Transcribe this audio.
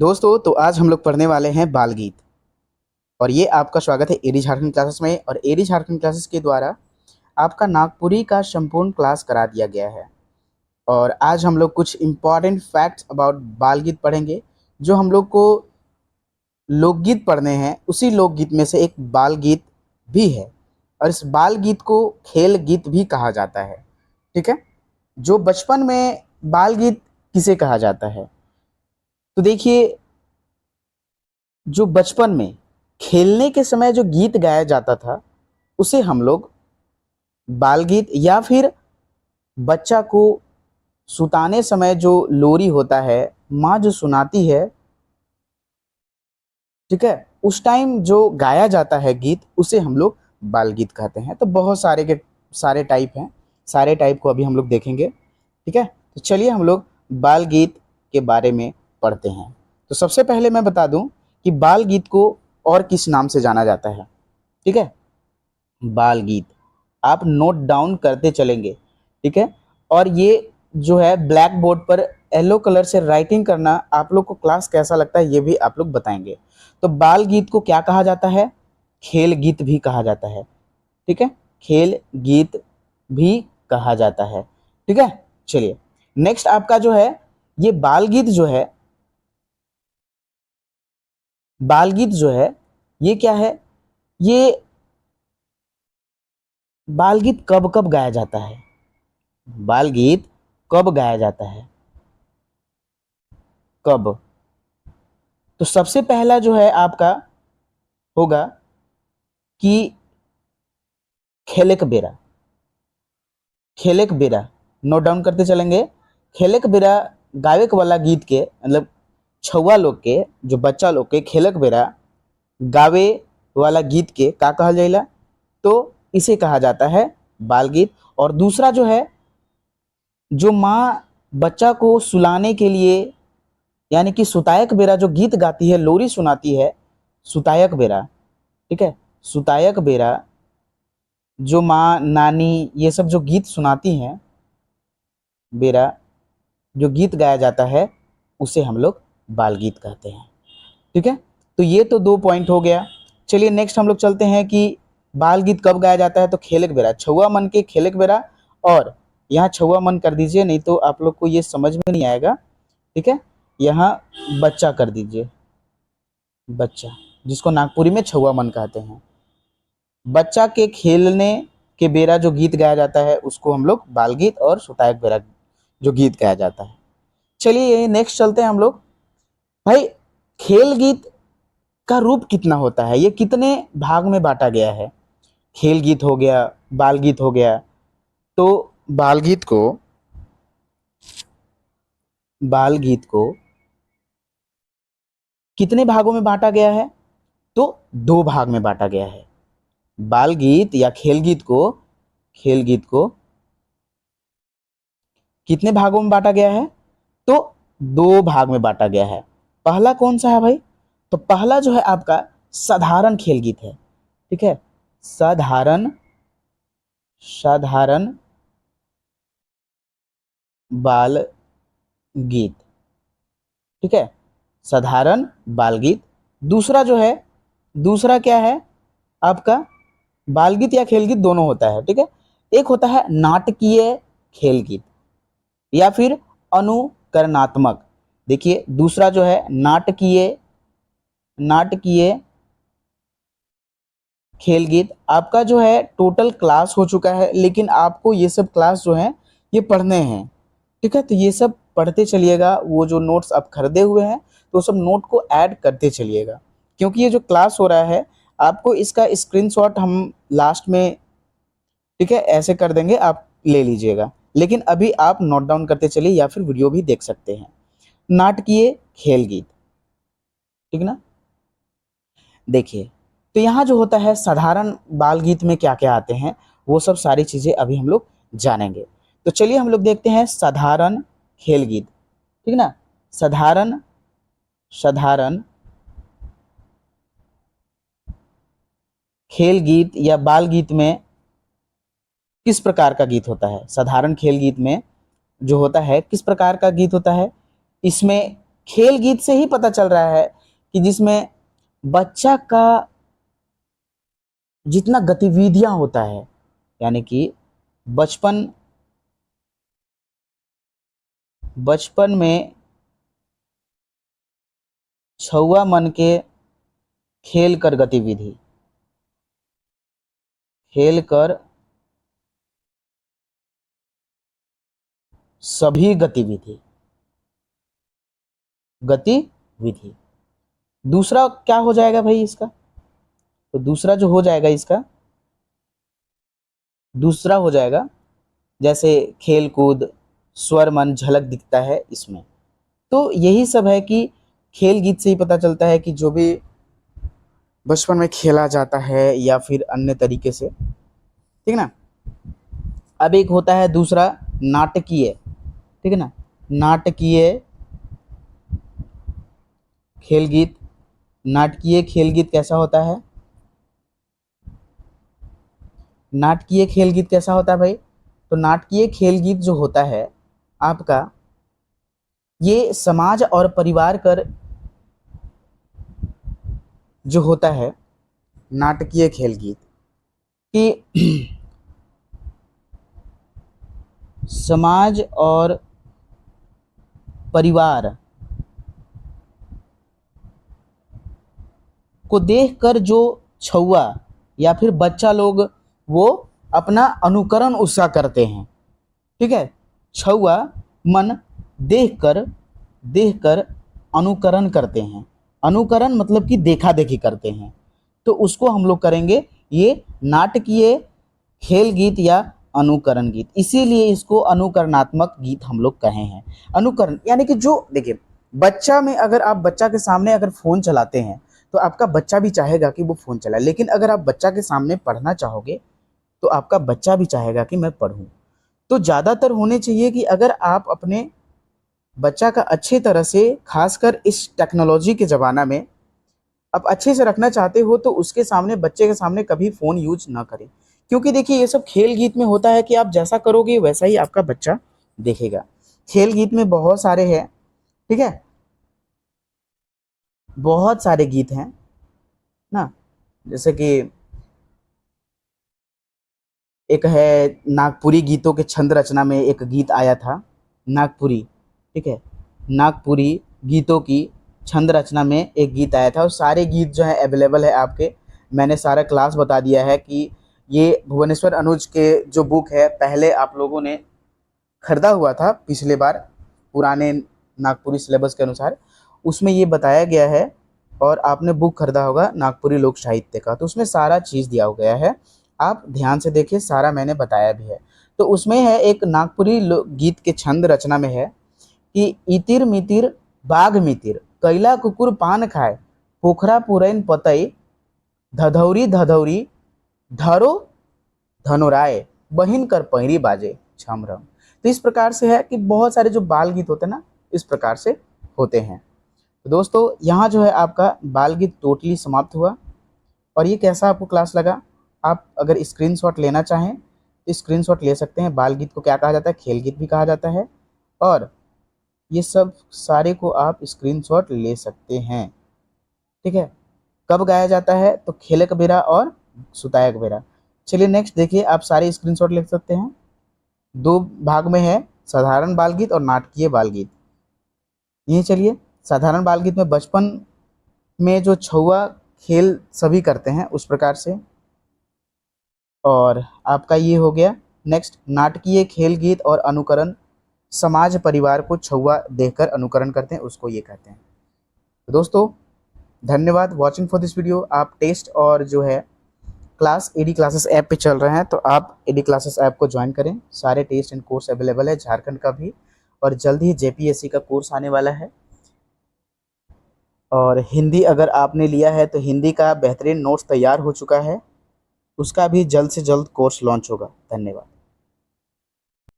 दोस्तों, तो आज हम लोग पढ़ने वाले हैं बाल गीत। और ये आपका स्वागत है एडी झारखंड क्लासेस में। और एडी झारखंड क्लासेस के द्वारा आपका नागपुरी का संपूर्ण क्लास करा दिया गया है। और आज हम लोग कुछ इम्पॉर्टेंट फैक्ट्स अबाउट बाल गीत पढ़ेंगे। जो हम लोग को लोकगीत पढ़ने हैं, उसी लोकगीत में से एक बाल गीत भी है। और इस बाल गीत को खेल गीत भी कहा जाता है। ठीक है, जो बचपन में बाल गीत किसे कहा जाता है, तो देखिए, जो बचपन में खेलने के समय जो गीत गाया जाता था, उसे हम लोग बाल गीत, या फिर बच्चा को सुताने समय जो लोरी होता है, माँ जो सुनाती है, ठीक है, उस टाइम जो गाया जाता है गीत, उसे हम लोग बाल गीत कहते हैं। तो बहुत सारे टाइप हैं। सारे टाइप को अभी हम लोग देखेंगे। ठीक है, तो चलिए हम लोग बाल गीत के बारे में पढ़ते हैं। तो सबसे पहले मैं बता दूं कि बाल गीत को और किस नाम से जाना जाता है। ठीक है, बाल गीत आप नोट डाउन करते चलेंगे। ठीक है, और ये जो है ब्लैक बोर्ड पर येलो कलर से राइटिंग करना, आप लोग को क्लास कैसा लगता है ये भी आप लोग बताएंगे। तो बाल गीत को क्या कहा जाता है? खेल गीत भी कहा जाता है। ठीक है, खेल गीत भी कहा जाता है। ठीक है, चलिए नेक्स्ट आपका जो है, ये बाल गीत जो है, बाल गीत जो है, ये क्या है? ये बाल गीत कब कब गाया जाता है? बाल गीत कब गाया जाता है? कब? तो सबसे पहला जो है आपका होगा कि खेलक बेरा। खेलक बेरा नोट डाउन करते चलेंगे। खेलक बेरा गायक वाला गीत के, मतलब छौआ लोग के, जो बच्चा लोग के खेलक बेरा गावे वाला गीत के का कहल जाइला? तो इसे कहा जाता है बाल गीत। और दूसरा जो है, जो माँ बच्चा को सुलाने के लिए, यानी कि सुतायक बेरा जो गीत गाती है, लोरी सुनाती है, सुतायक बेरा। ठीक है, सुतायक बेरा जो माँ, नानी, ये सब जो गीत सुनाती हैं, बेरा जो गीत गाया जाता है, उसे हम लोग बाल गीत कहते हैं। ठीक है, तो ये तो 2 पॉइंट हो गया। चलिए नेक्स्ट हम लोग चलते हैं कि बाल गीत कब गाया जाता है। तो खेलक बेरा, छौआ मन के खेलक बेरा। और यहाँ छौआ मन कर दीजिए, नहीं तो आप लोग को ये समझ में नहीं आएगा। ठीक है, यहाँ बच्चा कर दीजिए, बच्चा, जिसको नागपुरी में छौआ मन कहते हैं। बच्चा के खेलने के बेरा जो गीत गाया जाता है, उसको हम लोग बाल गीत, और सुतायक बेरा जो गीत गाया जाता है। चलिए नेक्स्ट चलते हैं हम लोग। भाई, खेल गीत का रूप कितना होता है, ये कितने भाग में बांटा गया है? खेल गीत हो गया, बाल गीत हो गया। तो बाल गीत को बाल गीत को कितने भागों में बांटा गया है? तो 2 भाग में बांटा गया है। बाल गीत या खेल गीत को कितने भागों में बांटा गया है? तो 2 भाग में बांटा गया है। पहला कौन सा है भाई? तो पहला जो है आपका साधारण खेल गीत है। ठीक है, साधारण साधारण बाल गीत। ठीक है, साधारण बाल गीत। दूसरा जो है, दूसरा क्या है आपका? बाल गीत या खेल गीत दोनों होता है। ठीक है, एक होता है नाटकीय खेल गीत, या फिर अनुकरणात्मक। देखिए, दूसरा जो है नाटकीय नाटकीय खेल गीत। आपका जो है टोटल क्लास हो चुका है, लेकिन आपको ये सब क्लास जो है ये पढ़ने हैं। ठीक है, तो ये सब पढ़ते चलिएगा। वो जो नोट्स आप खरीदे हुए हैं, तो सब नोट को ऐड करते चलिएगा, क्योंकि ये जो क्लास हो रहा है, आपको इसका स्क्रीनशॉट हम लास्ट में, ठीक है, ऐसे कर देंगे, आप ले लीजिएगा। लेकिन अभी आप नोट डाउन करते चलिए, या फिर वीडियो भी देख सकते हैं। नाटकीय खेल गीत, ठीक ना? देखिए, तो यहाँ जो होता है साधारण बाल गीत में क्या क्या आते हैं, वो सब सारी चीज़ें अभी हम लोग जानेंगे। तो चलिए हम लोग देखते हैं साधारण खेल गीत। ठीक ना? साधारण साधारण खेल गीत या बाल गीत में किस प्रकार का गीत होता है? साधारण खेल गीत में जो होता है, किस प्रकार का गीत होता है? इसमें खेल गीत से ही पता चल रहा है कि जिसमें बच्चा का जितना गतिविधियां होता है, यानी कि बचपन बचपन में छुआ मन के खेल कर गतिविधि, खेल कर सभी गतिविधि गतिविधि। दूसरा क्या हो जाएगा भाई इसका? तो दूसरा जो हो जाएगा इसका, दूसरा हो जाएगा जैसे खेल कूद, स्वर मन, झलक दिखता है इसमें। तो यही सब है कि खेल गीत से ही पता चलता है कि जो भी बचपन में खेला जाता है या फिर अन्य तरीके से, ठीक है ना। अब एक होता है दूसरा नाटकीय, ठीक है ना। नाटकीय खेल गीत। नाटकीय खेल गीत कैसा होता है? नाटकीय खेल गीत कैसा होता है भाई? तो नाटकीय खेल गीत जो होता है आपका, ये समाज और परिवार कर जो होता है नाटकीय खेल गीत कि समाज और परिवार को देखकर जो छुआ या फिर बच्चा लोग वो अपना अनुकरण उसका करते हैं, ठीक है। छुआ मन देखकर देखकर अनुकरण करते हैं। अनुकरण मतलब कि देखा देखी करते हैं, तो उसको हम लोग करेंगे ये नाटकीय खेल गीत या अनुकरण गीत। इसीलिए इसको अनुकरणात्मक गीत हम लोग कहे हैं। अनुकरण यानी कि जो देखिए, बच्चा में अगर आप बच्चा के सामने अगर फोन चलाते हैं तो आपका बच्चा भी चाहेगा कि वो फोन चलाए, लेकिन अगर आप बच्चा के सामने पढ़ना चाहोगे तो आपका बच्चा भी चाहेगा कि मैं पढूं। तो ज़्यादातर होने चाहिए कि अगर आप अपने बच्चा का अच्छी तरह से, खासकर इस टेक्नोलॉजी के ज़माना में आप अच्छे से रखना चाहते हो तो उसके सामने, बच्चे के सामने कभी फ़ोन यूज ना करें। क्योंकि देखिए ये सब खेल गीत में होता है कि आप जैसा करोगे वैसा ही आपका बच्चा देखेगा। खेल गीत में बहुत सारे हैं, ठीक है, बहुत सारे गीत हैं ना। जैसे कि एक है नागपुरी गीतों के छंद रचना में एक गीत आया था, नागपुरी, ठीक है। नागपुरी गीतों की छंद रचना में एक गीत आया था और सारे गीत जो है अवेलेबल है आपके। मैंने सारा क्लास बता दिया है कि ये भुवनेश्वर अनुज के जो बुक है, पहले आप लोगों ने खरीदा हुआ था पिछले बार पुराने नागपुरी सिलेबस के अनुसार, उसमें ये बताया गया है। और आपने बुक खरीदा होगा नागपुरी लोक साहित्य का, तो उसमें सारा चीज़ दिया गया है। आप ध्यान से देखिए, सारा मैंने बताया भी है। तो उसमें है एक नागपुरी गीत के छंद रचना में है कि इतिर मितिर बाघ मितिर कैला कुकुर पान खाए, पोखरा पुरैन पतई, धधौरी धधौरी धरो धनुराय, बहिन कर पैरी बाजे छम रम। तो इस प्रकार से है कि बहुत सारे जो बाल गीत होते हैं ना, इस प्रकार से होते हैं। तो दोस्तों यहाँ जो है आपका बाल गीत टोटली समाप्त हुआ। और ये कैसा आपको क्लास लगा? आप अगर स्क्रीनशॉट लेना चाहें तो स्क्रीनशॉट ले सकते हैं। बाल गीत को क्या कहा जाता है? खेल गीत भी कहा जाता है। और ये सब सारे को आप स्क्रीनशॉट ले सकते हैं, ठीक है। कब गाया जाता है? तो खेलक बेरा और सुतायक बेरा। चलिए नेक्स्ट देखिए, आप सारे स्क्रीनशॉट ले सकते हैं। दो भाग में है, साधारण बाल गीत और नाटकीय बाल गीत। ये चलिए, साधारण बाल गीत में बचपन में जो छुआ खेल सभी करते हैं उस प्रकार से, और आपका ये हो गया। नेक्स्ट नाटकीय खेल गीत और अनुकरण, समाज परिवार को छुआ देखकर अनुकरण करते हैं, उसको ये कहते हैं। तो दोस्तों धन्यवाद वॉचिंग फॉर दिस वीडियो। आप टेस्ट और जो है क्लास एडी क्लासेस ऐप पे चल रहे हैं, तो आप एडी क्लासेस ऐप को ज्वाइन करें। सारे टेस्ट एंड कोर्स अवेलेबल है, झारखंड का भी, और जल्द ही जेपीएससी का कोर्स आने वाला है। और हिंदी अगर आपने लिया है तो हिंदी का बेहतरीन नोट्स तैयार हो चुका है, उसका भी जल्द से जल्द कोर्स लॉन्च होगा। धन्यवाद।